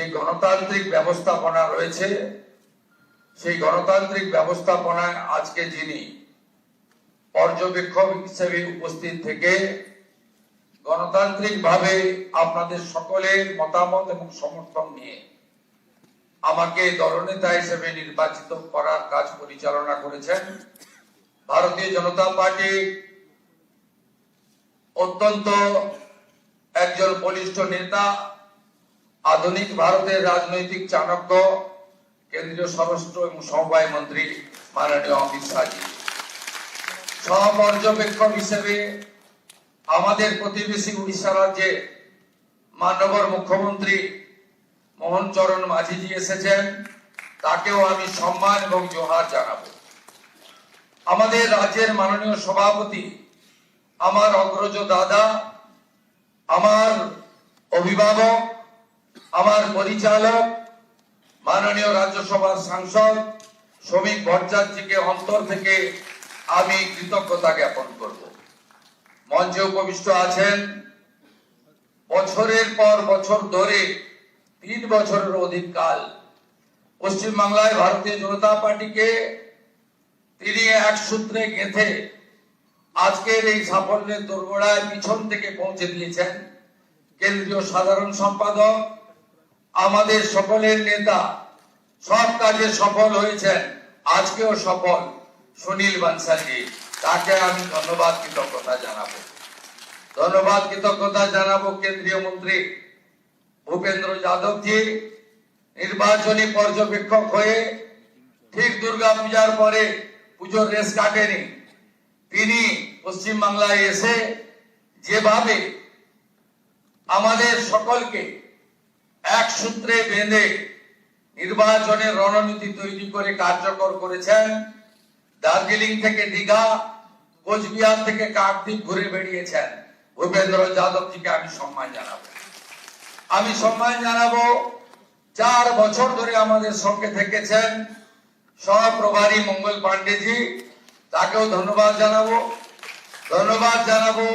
যে গণতান্ত্রিক ব্যবস্থাপনা রয়েছে সেই গণতান্ত্রিক ব্যবস্থাপনায় আজকে যিনি পর্যবেক্ষক হিসেবে উপস্থিত থেকে গণতান্ত্রিকভাবে আপনাদের সকলের মতামত এবং সমর্থন নিয়ে আমাকে দলনেতা হিসেবে নির্বাচিত করার কাজ পরিচালনা করেছেন ভারতীয় জনতা পার্টি অত্যন্ত একজন বলিষ্ঠ নেতা, আধুনিক ভারতের রাজনৈতিক চাণক্য, কেন্দ্রীয় স্বরাষ্ট্র এবং সমবায় মন্ত্রী মাননীয় অমিত শাহজি। সহপর্যবেক্ষক হিসেবে আমাদের প্রতিবেশী উড়িষ্যা রাজ্যে মাননীয় মুখ্যমন্ত্রী মোহন চরণ মাঝিজি এসেছেন, তাকেও আমি সম্মান এবং জোহার জানাবো। আমাদের রাজ্যের মাননীয় সভাপতি, আমার অগ্রজ দাদা, আমার অভিভাবক, আমার পরিচালক মাননীয় রাজ্যসভার সাংসদ শ্রমিক ভট্টাচার্যকে অন্তর থেকে আমি কৃতজ্ঞতা জ্ঞাপন করব। মঞ্চে উপবিষ্ট আছেন বছরের পর বছর ধরে 3 বছরের অধিক কাল পশ্চিমবাংলায় ভারতীয় জনতা পার্টিকে তিনি এক সূত্রে গেঁথে আজকের এই সাফল্যের দোরগোড়ায় পিছন থেকে পৌঁছে দিয়েছেন কেন্দ্রীয় সাধারণ সম্পাদক, আমাদের সকলের নেতা, সব কাজে সফল হয়েছেন, আজকেও সফল সুনীল বানসালজি। তাকে আমি ধন্যবাদ কৃতজ্ঞতা জানাবো। কেন্দ্রীয় মন্ত্রী ভূপেন্দ্র যাদবজি নির্বাচনী পর্যবেক্ষক হয়ে ঠিক দুর্গা পূজার পরে পুজোর রেস কাটেনি, তিনি পশ্চিমবাংলায় এসে যেভাবে আমাদের সকলকে এক সূত্রে বেঁধে নির্বাচনের রণনীতি তৈরি করে কার্যকর করেছেন। দার্জিলিং থেকে দীঘা, কোচবিহার থেকে কাকদ্বীপ ঘুরে বেরিয়েছেন। ভূপেন্দ্র যাদবজিকে আমি সম্মান জানাবো। 4 বছর ধরে আমাদের সঙ্গে থেকেছেন সহপ্রভারী মঙ্গল পান্ডেজি, তাকেও ধন্যবাদ জানাবো।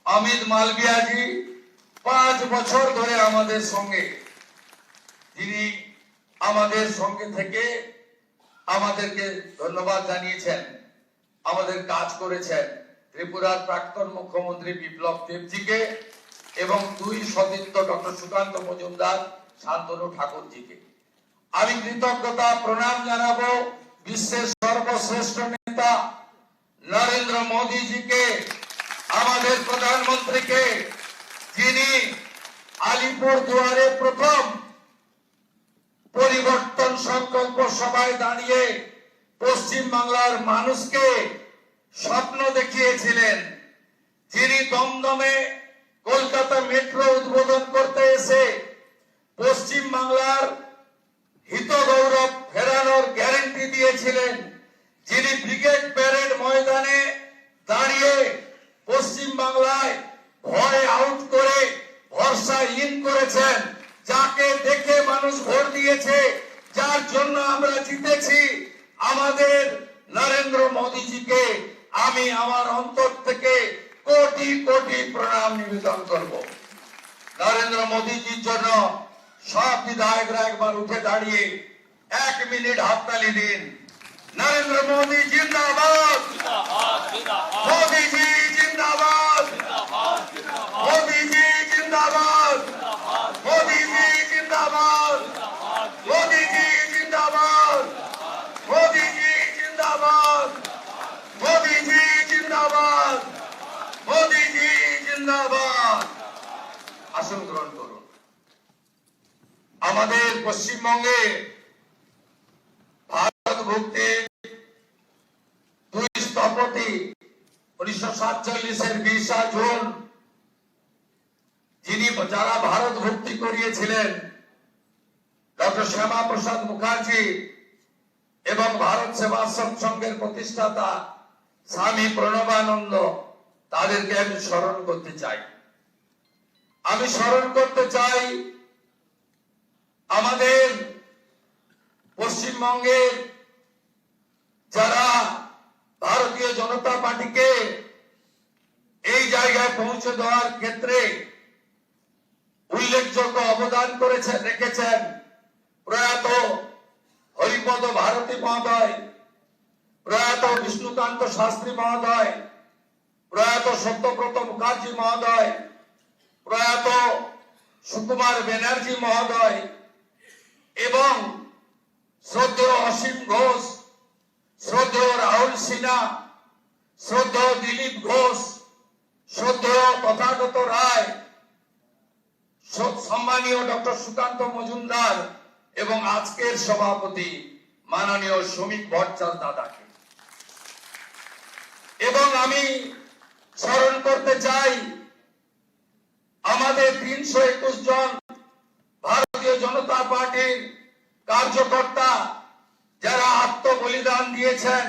অমিত মালভিয়াজি 5 বছর ধরে আমাদের সঙ্গে, তিনি আমাদের সঙ্গে থেকে আমাদেরকে ধন্যবাদ জানিয়েছেন, আমাদের কাজ করেছেন। ত্রিপুরার প্রাক্তন মুখ্যমন্ত্রী বিপ্লব দেবজিকে এবং 2 সতীর্থ ডক্টর সুকান্ত মজুমদার, শান্তনু ঠাকুরজিকে আমি কৃতজ্ঞতা প্রণাম জানাবো। বিশ্বের সর্বশ্রেষ্ঠ নেতা নরেন্দ্র মোদীজিকে, আমাদের প্রধানমন্ত্রীকে, যিনি আলিপুর দুয়ারে প্রথম পরিবর্তন সংকল্প সভায় দাঁড়িয়ে পশ্চিম বাংলার মানুষকে স্বপ্ন দেখিয়েছিলেন, যিনি দমদমে কলকাতা মেট্রো উদ্বোধন করতে এসে পশ্চিম বাংলার হিত গৌরব ফেরানোর গ্যারান্টি দিয়েছিলেন, যিনি ব্রিগেড প্যারেড ময়দানে দাঁড়িয়ে পশ্চিম বাংলায় ভয় আউট করে ভরসা ইন করেছেন, যাকে দেখে মানুষ ভোট দিয়েছে, যার জন্য আমরা জিতেছি, আমাদের নরেন্দ্র মোদীজিকে আমি আমার অন্তর থেকে কোটি কোটি প্রণাম নিবেদন করব। নরেন্দ্র মোদীজির জন্য সব বিধায়করা একবার উঠে দাঁড়িয়ে 1 মিনিট হাততালি দিন। নরেন্দ্র মোদী জিন্দাবাদ, মোদীজি জিন্দাবাদ, মোদীজি জিন্দাবাদ, মোদীজি জিন্দাবাদ, মোদীজি জিন্দাবাদ, মোদীজি জিন্দাবাদ, মোদীজি জিন্দাবাদ, মোদীজি জিন্দাবাদ। আসন গ্রহণ করুন। আমাদের পশ্চিমবঙ্গে ভারত ভুক্তির 2 স্থপতি 1947-এর 20 জুন যারা ভারত ভক্তি করিয়েছিলেন, ডক্টর শ্যামা প্রসাদ মুখার্জি এবং ভারত সেবাশ্রম সংঘের প্রতিষ্ঠাতা স্বামী প্রণবানন্দ, তাদেরকে আমি স্মরণ করতে চাই। আমাদের পশ্চিমবঙ্গের যারা ভারতীয় জনতা পার্টিকে এই জায়গায় পৌঁছে দেওয়ার ক্ষেত্রে উল্লেখযোগ্য অবদান অবদান করেছেন রেখেছেন প্রয়াত হরিপদ ভারতী মহোদয়, প্রয়াত বিষ্ণুকান্ত শাস্ত্রী মহোদয়, প্রয়াত সত্যব্রত মুখার্জি মহোদয়, প্রয়াত সুকুমার ব্যানার্জি মহোদয় এবং শ্রদ্ধেয় অসীম ঘোষ, শ্রদ্ধেয় রাহুল সিনহা, শ্রদ্ধেয় দিলীপ ঘোষ, শ্রদ্ধেয় তথাগত রায়, সম্মানীয় ডক্টর সুকান্ত মজুমদার এবং আজকের সভাপতি মাননীয় শ্রমিক ভট্টাচার্য দাদাকে। এবং আমি স্মরণ করতে চাই আমাদের 321 জন ভারতীয় জনতা পার্টির কার্যকর্তা যারা আত্মবলিদান দিয়েছেন,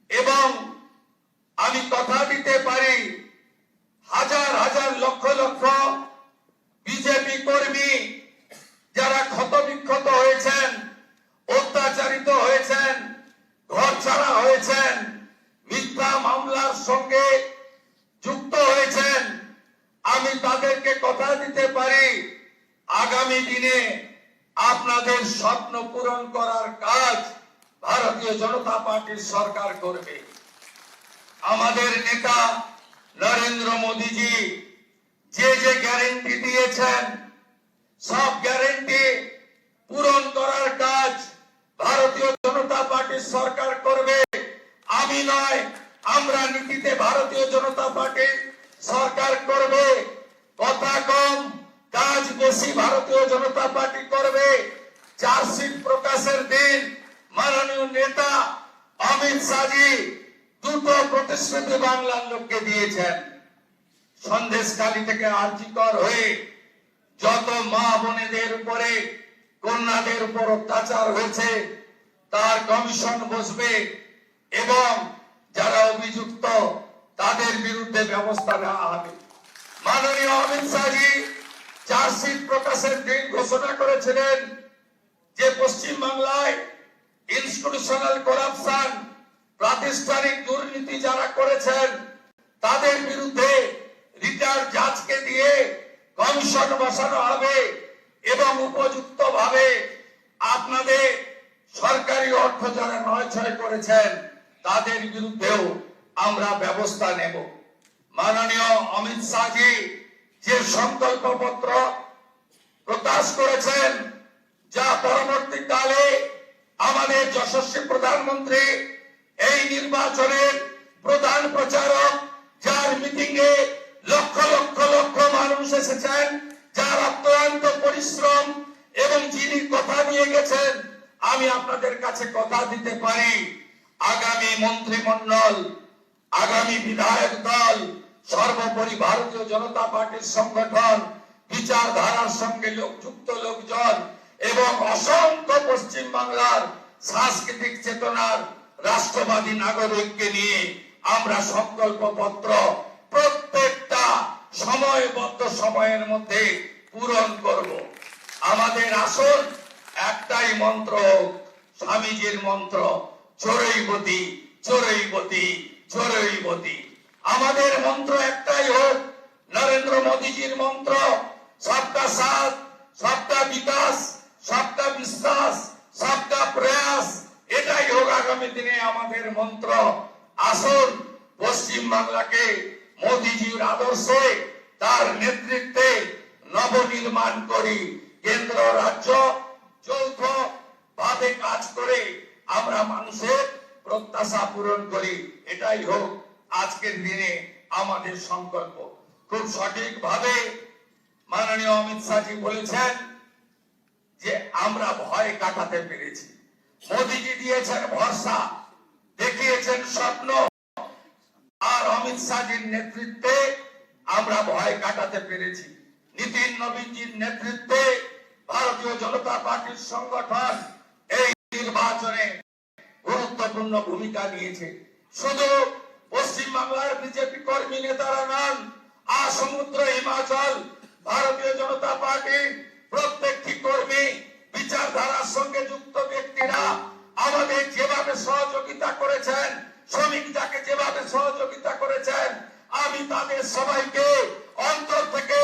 এবং আমি কথা দিতে পারি হাজার হাজার লক্ষ লক্ষ বিজেপি কর্মী যারা ক্ষতবিক্ষত হয়েছেন, অত্যাচারিত হয়েছেন, ঘর ছাড়া হয়েছেন, মিথ্যা মামলার সঙ্গে যুক্ত হয়েছেন, আমি তাদেরকে কথা দিতে পারি আগামী দিনে আপনাদের স্বপ্ন পূরণ করার কাজ ভারতীয় জনতা পার্টির সরকার করবে। আমাদের নেতা নরেন্দ্র মোদীজি যে যে গ্যারান্টি দিয়েছেন সব গ্যারান্টি পূরণ করার কাজ ভারতীয় জনতা পার্টির সরকার করবে। আমি নয়, আমরা নীতিতে ভারতীয় জনতা পার্টির সরকার করবে। কথা কম কাজ বেশি ভারতীয় জনতা পার্টি করবে। চার্জশিট প্রকাশের দিন মাননীয় নেতা অমিত শাহজি দুটো প্রতিশ্রুতি বাংলার লোককে দিয়েছেন। সন্দেশখালী থেকে আরজিকর হয়ে যত মা বোনেদের উপরে কন্যাদের উপর অত্যাচার হয়েছে তার কমিশন বসবে এবং যারা অভিযুক্ত তাদের বিরুদ্ধে ব্যবস্থা নেওয়া হবে। মাননীয় অমিত শাহজি চার্জশিট প্রকাশের দিন ঘোষণা করেছিলেন যে পশ্চিম বাংলায় ইনস্টিটিউশনাল করাপশন, প্রাতিষ্ঠানিক দুর্নীতি যারা করেছেন তাদের বিরুদ্ধে রিটায়ার্ড জাজকে দিয়ে কমিশন বসানো হবে এবং উপযুক্ত ভাবে আপনাদের সরকারি অর্থ যারা নয়ছয় করেছেন তাদের বিরুদ্ধেও আমরা ব্যবস্থা নেব। মাননীয় অমিত শাহজি যে সংকল্পপত্র প্রকাশ করেছেন যা পরবর্তীকালে আমাদের যশস্বী প্রধানমন্ত্রী এই নির্বাচনের প্রধান প্রচারক, যার মিটিং এ লক্ষ লক্ষ লক্ষ মানুষ এসেছেন, যার অক্লান্ত পরিশ্রম এবং যিনি কথা নিয়ে গেছেন, আমি আপনাদের কাছে কথা দিতে পারি আগামী মন্ত্রিমণ্ডল, আগামী বিধায়ক দল, সর্বোপরি ভারতীয় জনতা পার্টির সংগঠন, বিচারধারার সঙ্গে যুক্ত লোকজন এবং অসংখ্য পশ্চিম বাংলার সাংস্কৃতিক চেতনার রাষ্ট্রবাদী নাগরিককে নিয়ে আমরা সংকল্পপত্র প্রত্যেকটা সময়বদ্ধ সময়ের মধ্যে পূরণ করব। আমাদের আসল একটাই মন্ত্র, স্বামীজির মন্ত্র, চোরৈবতী চোরৈবতী চোরৈবতী। আমাদের মন্ত্র একটাই হোক নরেন্দ্র মোদীজির মন্ত্র, সবকা সাথ, সবকা বিকাশ, সবকা বিশ্বাস, সবকা প্রয়াস। এটাই হোক আগামী দিনে আমাদের মন্ত্র। আসুন পশ্চিম বাংলাকে মোদীজির আদর্শে তার নেতৃত্বে নবনির্মাণ করি। কেন্দ্র রাজ্য যৌথ ভাবে কাজ করে আমরা মানুষের প্রত্যাশা পূরণ করি। এটাই হোক আজকের দিনে আমাদের সংকল্প। খুব সঠিক ভাবে মাননীয় অমিত শাহজি বলেছেন যে আমরা ভয় কাটাতে পেরেছি। মোদীজি দিয়েছেন ভরসা, দেখিয়েছেন স্বপ্ন, আর অমিত শাহজির নেতৃত্বে আমরা ভয় কাটাতে পেরেছি। নীতিন নবীনজির নেতৃত্বে ভারতীয় জনতা পার্টির সংগঠন এই নির্বাচনে গুরুত্বপূর্ণ ভূমিকা নিয়েছে। শুধু পশ্চিম বাংলার বিজেপি কর্মী নেতারা নন, সমুদ্র হিমাচল ভারতীয় জনতা পার্টির প্রত্যেকটি কর্মী, বিচারধারার সঙ্গে যুক্ত ব্যক্তিরা আমাদের যেভাবে সহযোগিতা করেছেন, শ্রমিক যাকে যেভাবে সহযোগিতা করেছেন, আমি তাদের সবাইকে অন্তর থেকে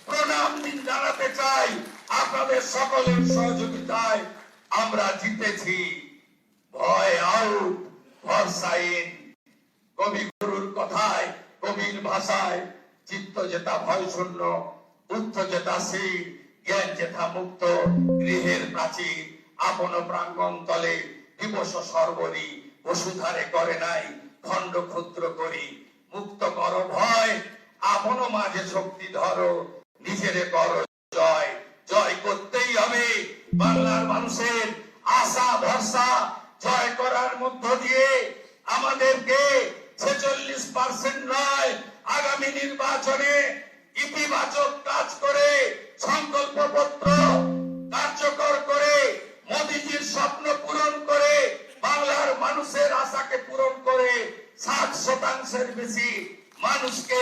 প্রণাম জানাতে চাই। আপনাদের সকলের সহযোগিতায় আমরা জিতেছি। ভয় আউট, ভরসা ইন। কবিগুরুর কথায়, কবির ভাষায়, চিত্ত যেটা ভয় শূন্য, বুদ্ধ যেটা স্থির, জ্ঞান যেটা মুক্ত, গৃহের প্রাচীর আপন প্রাঙ্গণ তলে দিবস সর্বরি বসুধারে করে নাই খণ্ড ক্ষুদ্র করি। মুক্ত কর ভয়, আপন মাঝে শক্তি ধরো, নিজেরে কর জয়। জয় করতেই হবে বাংলার মানুষের আশা ভরসা জয় করার মধ্য দিয়ে আমাদেরকে 46% নয়, আগামী নির্বাচনে ইতিবাচক কাজ করে সংকল্পপত্র কার্যকর করে মোদিজির স্বপ্ন পূরণ করে বাংলার মানুষের আশাকে পূরণ করে 60% বেশি মানুষকে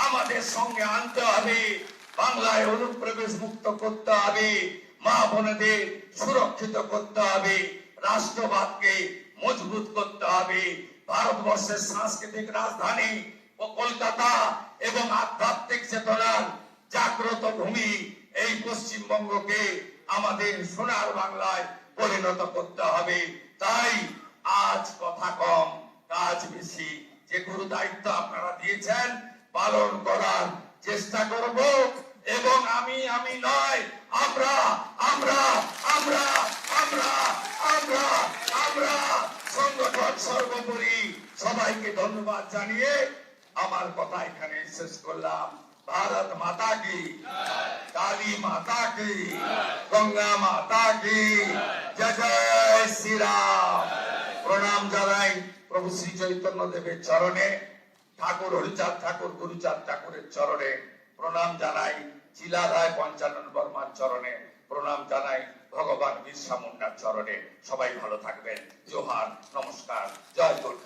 আমাদের সঙ্গে আনতে হবে। বাংলায় অনুপ্রবেশ মুক্ত করতে হবে, মা বোনেদের সুরক্ষিত করতে হবে, রাষ্ট্রবাদকে মজবুত করতে হবে। ভারতবর্ষের সাংস্কৃতিক রাজধানী ও কলকাতা এবং আধ্যাত্মিক চেতনার জাগ্রত ভূমি এই পশ্চিমবঙ্গকে আমাদের সোনার বাংলায় পরিণত করতে হবে। তাই আজ কথা কম, কাজ বেশি। যে গুরু দায়িত্ব আপনারা দিয়েছেন পালন করার চেষ্টা করব এবং আমি নয়, আমরা আমরা আমরা আমরা আমরা আমরা সংগঠন সর্বোপরি। সবাইকে ধন্যবাদ জানিয়ে আমার কথা এখানে শেষ করলাম। ভারত মাতা কি, কালী মাতা কি, গঙ্গা মাতা কি, জয় জয় শ্রীরাম। প্রণাম জানাই প্রভু শ্রী চৈতন্য দেবের চরণে, ঠাকুর হরিচাঁদ ঠাকুর গুরুচাঁদ ঠাকুরের চরণে প্রণাম জানাই, চিলারায় পঞ্চানন বর্মার চরণে প্রণাম জানাই, ভগবান বিরসা মুন্ডার চরণে। সবাই ভালো থাকবেন। জোহার, নমস্কার, জয় গুরু।